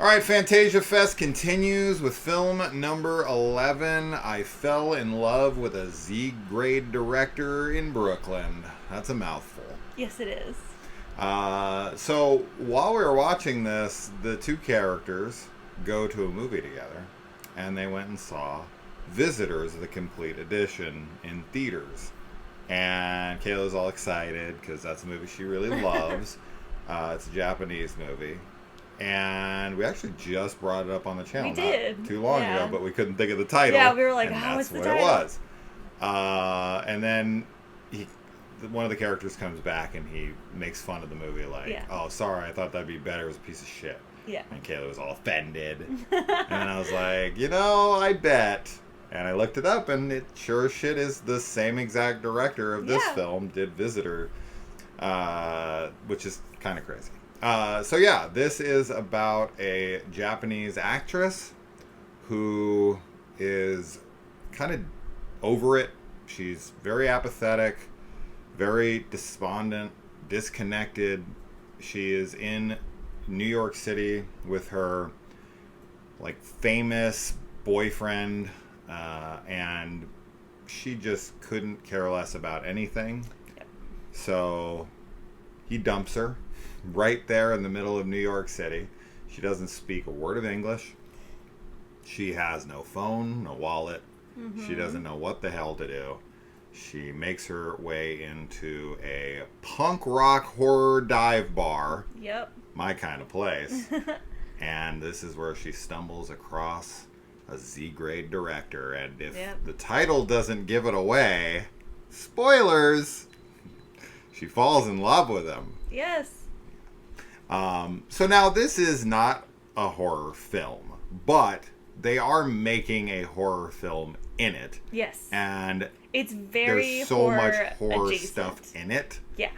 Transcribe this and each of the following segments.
All right, Fantasia Fest continues with film number 11. I fell in love with a Z-grade director in Brooklyn. That's a mouthful. Yes, it is. So while we were watching this, the two characters go to a movie together, and they went and saw Visitors, the complete edition, in theaters. And Kayla's all excited because that's a movie she really loves. It's a Japanese movie. And we actually just brought it up on the channel not too long ago, but we couldn't think of the title. Yeah, we were like, and what's the what title? It was. And then one of the characters comes back and he makes fun of the movie, like, oh, sorry, I thought that'd be better. It was a piece of shit. Yeah. And Kayla was all offended. And I was like, I bet. And I looked it up, and it sure as shit is the same exact director of this film did Visitor, which is kind of crazy. This is about a Japanese actress who is kind of over it. She's very apathetic, very despondent, disconnected. She is in New York City with her famous boyfriend, and she just couldn't care less about anything. Yep. So he dumps her right there in the middle of New York City. She doesn't speak a word of English. She has no phone, no wallet. Mm-hmm. She doesn't know what the hell to do. She makes her way into a punk rock horror dive bar. Yep. My kind of place. And this is where she stumbles across a Z-grade director. And if the title doesn't give it away, spoilers, she falls in love with him. Yes. So now this is not a horror film, but they are making a horror film in it. Yes. And it's very there's so much horror adjacent stuff in it. Yeah.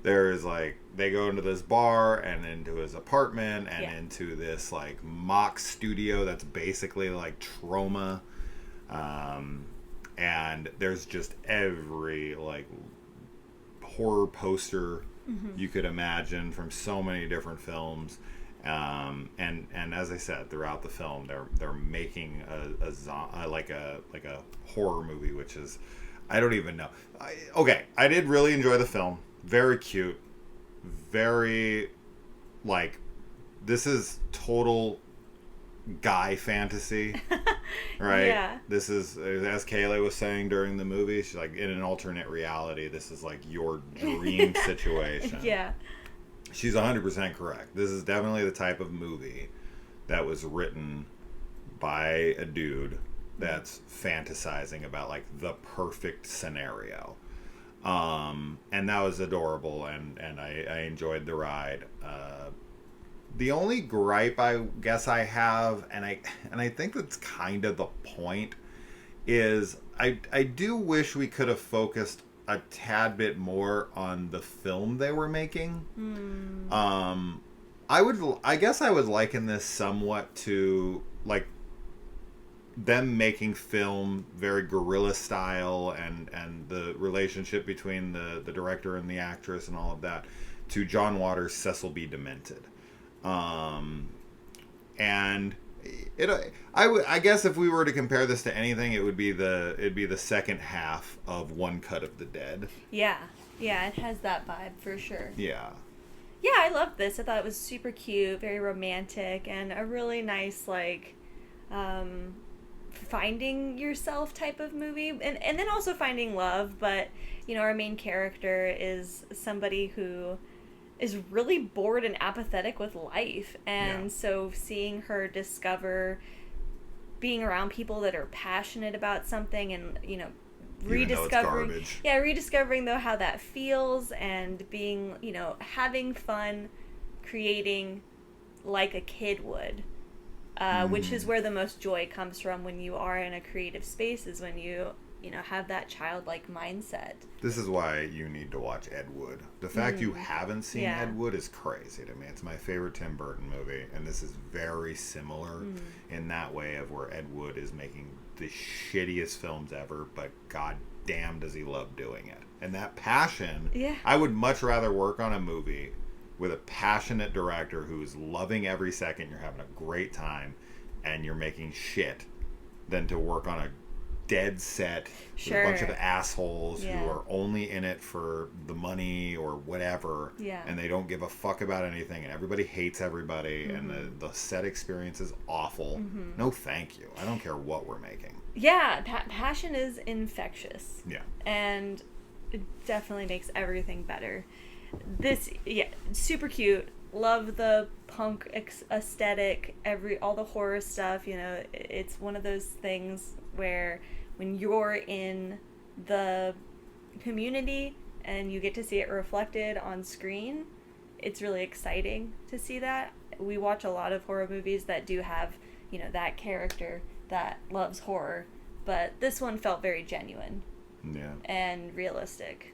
There's they go into this bar and into his apartment and into this mock studio that's basically trauma. And there's just every horror poster you could imagine from so many different films. And as I said, throughout the film, they're making a horror movie, which is, I don't even know. I did really enjoy the film. Very cute. Very, this is total guy fantasy, right? Yeah. This is, as Kayla was saying during the movie, she's in an alternate reality, this is your dream situation. Yeah. She's 100% correct. This is definitely the type of movie that was written by a dude that's fantasizing about the perfect scenario. And that was adorable, and I enjoyed the ride. The only gripe I guess I have, and I think that's kind of the point, is I do wish we could have focused a tad bit more on the film they were making. I guess I would liken this somewhat to them making film very guerrilla style, and the relationship between the director and the actress and all of that, to John Waters' Cecil B. Demented. And I guess if we were to compare this to anything, it'd be the second half of One Cut of the Dead. Yeah, it has that vibe for sure. Yeah, I loved this. I thought it was super cute, very romantic, and a really nice finding yourself type of movie, and then also finding love. But our main character is somebody who is really bored and apathetic with life, and so seeing her discover being around people that are passionate about something, and rediscovering though how that feels, and being having fun creating like a kid would, which is where the most joy comes from when you are in a creative space, is when you have that childlike mindset. This is why you need to watch Ed Wood. The fact you haven't seen Ed Wood is crazy to me. It's my favorite Tim Burton movie, and this is very similar in that way, of where Ed Wood is making the shittiest films ever, but god damn does he love doing it. And that passion, I would much rather work on a movie with a passionate director who's loving every second, you're having a great time, and you're making shit, than to work on a dead set with a bunch of assholes who are only in it for the money or whatever, and they don't give a fuck about anything, and everybody hates everybody, and the set experience is awful. No thank you. I don't care what we're making. Passion is infectious. And it definitely makes everything better. This, super cute. Love the punk aesthetic, all the horror stuff. You know, it's one of those things where when you're in the community and you get to see it reflected on screen, it's really exciting to see that. We watch a lot of horror movies that do have, you know, that character that loves horror, but this one felt very genuine. And realistic.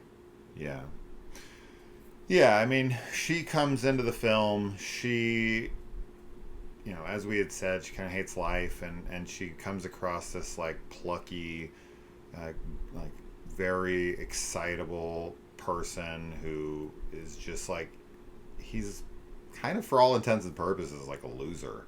Yeah, I mean, she comes into the film, she, you know, as we had said, she kind of hates life, and she comes across this, like, plucky, like, very excitable person who is just, like, he's kind of, for all intents and purposes, like a loser.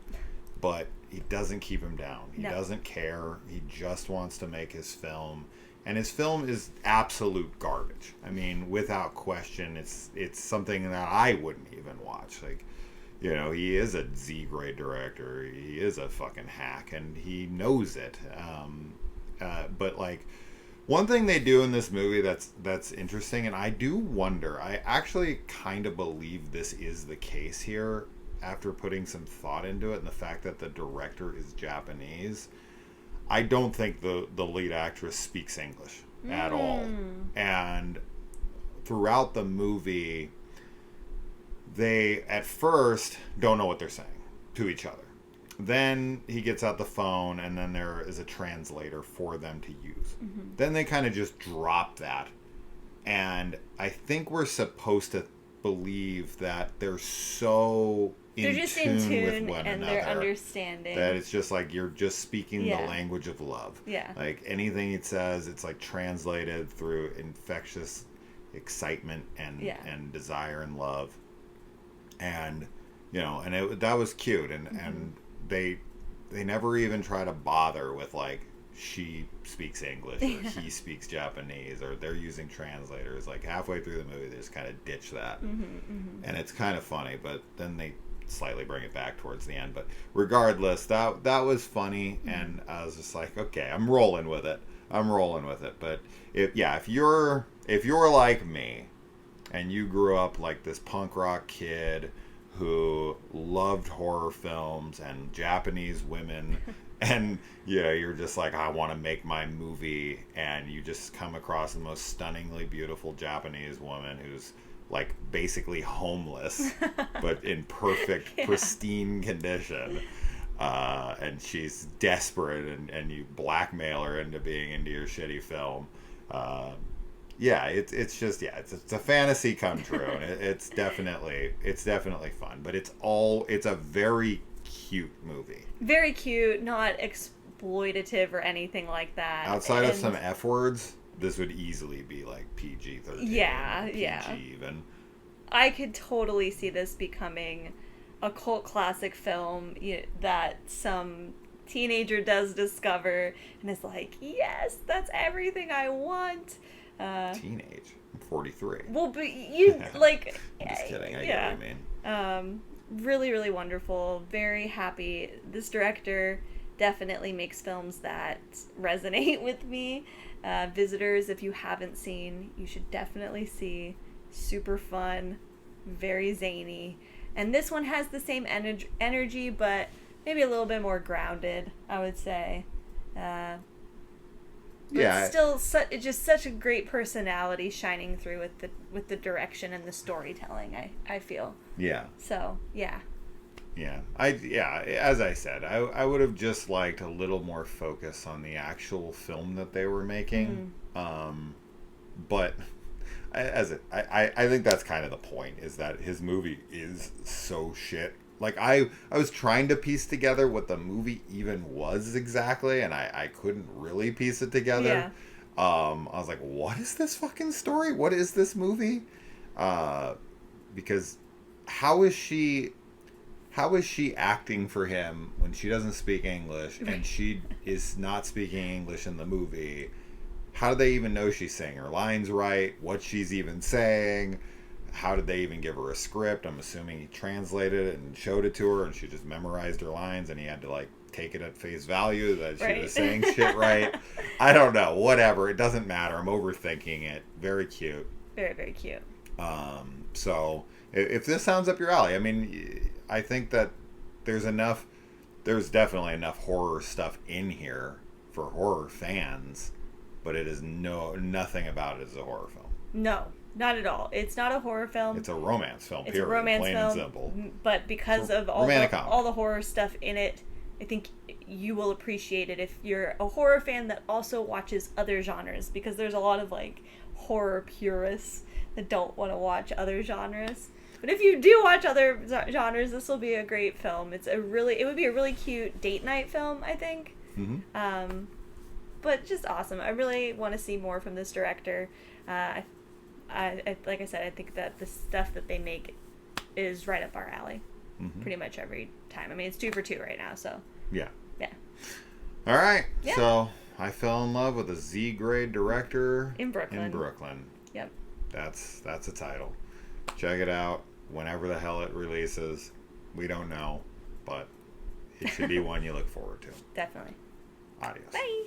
But he doesn't keep him down. He doesn't care. He just wants to make his film. And his film is absolute garbage. I mean, without question, it's something that I wouldn't even watch. Like, you know, he is a Z-grade director. He is a fucking hack, and he knows it. But, like, one thing they do in this movie that's interesting, and I do wonder, I actually kind of believe this is the case here after putting some thought into it, and the fact that the director is Japanese. I don't think the lead actress speaks English at all. And throughout the movie, they at first don't know what they're saying to each other. Then he gets out the phone, and then there is a translator for them to use. Then they kind of just drop that. And I think we're supposed to believe that they're so they're just in tune with one and another, they're understanding, that it's just like you're just speaking the language of love. Like anything it says, it's like translated through infectious excitement and desire and love. And you know, and that was cute, and they never even try to bother with like she speaks English or he speaks Japanese or they're using translators. Like halfway through the movie they just kind of ditch that. And it's kind of funny, but then they slightly bring it back towards the end. But regardless, that was funny, and I was just like, okay, I'm rolling with it. But if you're like me and you grew up like this punk rock kid who loved horror films and Japanese women and you're just like, I want to make my movie, and you just come across the most stunningly beautiful Japanese woman who's like basically homeless but in perfect pristine condition, and she's desperate, and you blackmail her into being into your shitty film. It's a fantasy come true, and it's definitely fun, but it's a very cute movie. Very cute, not exploitative or anything like that. Outside of some F words, this would easily be like PG-13. PG even. I could totally see this becoming a cult classic film that some teenager does discover and is like, yes, that's everything I want. Teenage. I'm 43. Well, but you like. I'm just kidding. I get what you mean. Really, really wonderful. Very happy. This director definitely makes films that resonate with me. Visitors, if you haven't seen, you should definitely see. Super fun, very zany. And this one has the same energy, but maybe a little bit more grounded, I would say. But still, just such a great personality shining through with the direction and the storytelling, I feel. Yeah. So, yeah. Yeah. As I said, I would have just liked a little more focus on the actual film that they were making. But I think that's kind of the point, is that his movie is so shit. Like, I was trying to piece together what the movie even was exactly, and I couldn't really piece it together. I was like, what is this fucking story? What is this movie? Because how is she acting for him when she doesn't speak English and she is not speaking English in the movie? How do they even know she's saying her lines right? What she's even saying? How did they even give her a script? I'm assuming he translated it and showed it to her and she just memorized her lines and he had to like take it at face value that she was saying shit right. I don't know. Whatever. It doesn't matter. I'm overthinking it. Very cute. Very, very cute. So if this sounds up your alley, I mean, I think that there's definitely enough horror stuff in here for horror fans, but it is nothing about it is a horror film. No, not at all. It's not a horror film. It's a romance film. It's a romance plain film, and simple. But because of all the horror stuff in it, I think you will appreciate it if you're a horror fan that also watches other genres, because there's a lot of like horror purists that don't want to watch other genres. But if you do watch other genres, this will be a great film. It would be a really cute date night film, I think. Mm-hmm. But just awesome. I really want to see more from this director. I like I said, I think that the stuff that they make is right up our alley. Mm-hmm. Pretty much every time. I mean, it's 2 for 2 right now, so. Yeah. Yeah. All right. Yeah. So I fell in love with a Z-grade director in Brooklyn. Yep. That's a title. Check it out whenever the hell it releases. We don't know, but it should be one you look forward to. Definitely. Adios. Bye.